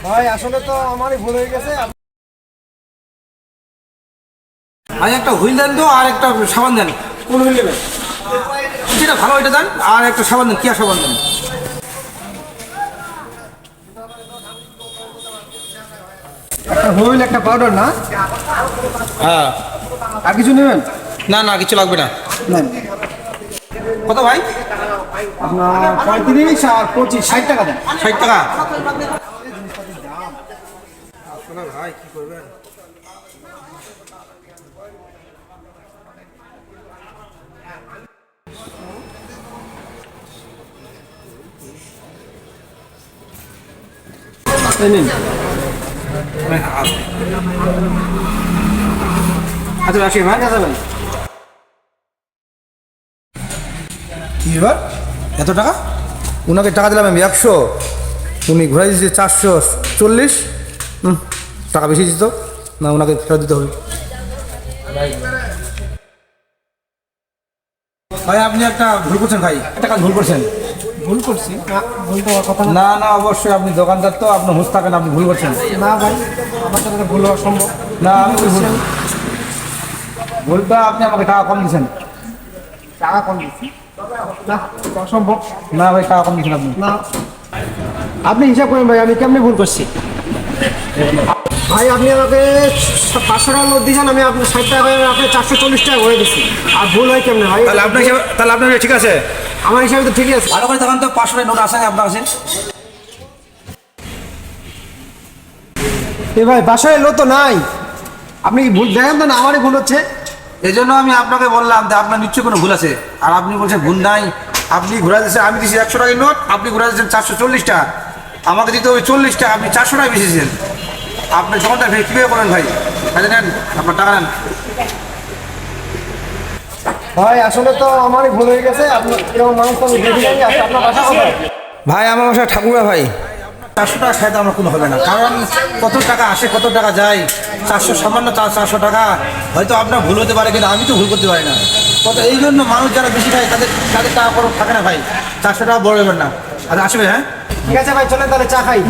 ভাই আসলে তো আমারই ভুল হয়ে গেছে। ভাই একটা হুইল দেন তো, আর একটা সাবান দেন। কোন হুইল নেবেন? যেটা ভালো ওইটা দেন, আর একটা সাবান দেন, কিয়া সাবান দেন। একটা হুইল, একটা পাউডার না? হ্যাঁ। আর কিছু নেবেন? না না, কিছু লাগবে না। নেন। কত ভাই? আপনার 35 আর 25, 60 টাকা দেন। 60 টাকা। ভাই কি করবেন? এই নিন। আচ্ছা রাশি ভাই। ঠিক আছে ভাই। কি এবার এত টাকা? ওনাকে টাকা দিলাম আমি 100, উনি ঘুরাই দিচ্ছে 440। টাকা বেশি দিত না, ওনাকে ফেরত দিতে হবে। ভাই আপনি একটা ভুল করছেন ভাই, একটা কাজ ভুল করছেন। ভুল করছি না? ভুল তো হওয়ার কথা না। না না, অবশ্যই আপনি দোকানদার তো, আপনি হুঁশ থাকেন, আপনি ভুল করছেন। না ভাই, আমার সাথে ভুল হওয়া সম্ভব না আমি ভুল, ভুলটা আপনি আমাকে টাকা কম দিচ্ছেন। টাকা কম দিচ্ছি না? অসম্ভব। না ভাই, টাকা কম দিচ্ছেন আপনি। না, আপনি হিসাব করেন ভাই, আমি কেমনি ভুল করছি? ভাই আপনি আমাকে 500 টাকার নোট দিয়েছেন, আমি আপনার 60 টাকা করে আপনি 440 টাকা করে দিচ্ছি। আর ভুল হয় কেমনে ভাই? তাহলে আপনার ঠিক আছে। আমার হিসাবে তো ঠিকই আছে। ভালো করে তখন তো 500 টাকা নোট আসেন আপনার কাছে। এ ভাই বাসায় লো তো নাই, আপনি কি ভুল দেখেন তো না আমারই ভুল হচ্ছে। এই জন্য আমি আপনাকে বললাম যে আপনার নিশ্চয়ই কোনো ভুল আছে, আর আপনি বলছেন ভুল নাই। আপনি ঘুরা দিচ্ছেন, আমি দিচ্ছি 100 টাকার নোট, আপনি ঘুরা দিচ্ছেন 440 টাকা, আমাকে দিতে হবে 40 টাকা, আপনি 400 টাকা বেশি দিচ্ছেন। আপনি দোকানটা কীভাবে করেন ভাই? কাজে নেন, আপনার টাকা নেন। ভাই আসলে তো আমারই ভুল হয়ে গেছে, আপনার এরকম মানুষ তো আমি দেখি নাই। আচ্ছা, আপনার বাসা কোথায়? ভাই আমার বাসা ঠাকুরা ভাই। 400 টাকা খাইতে আমার কোনো হবে না, কারণ কত টাকা আসে কত টাকা যায়, 400 সামান্য 400 টাকা। হয়তো আপনার ভুল হতে পারে, কিন্তু আমি তো ভুল করতে পারি না। কত এই জন্য মানুষ যারা বেশি খায় তাদের তাদের টাকা খরচ থাকে না ভাই। 400 টাকা বড় ব্যাপার না। আচ্ছা আসবে, হ্যাঁ ঠিক আছে ভাই, চলেন তাহলে চা খাই।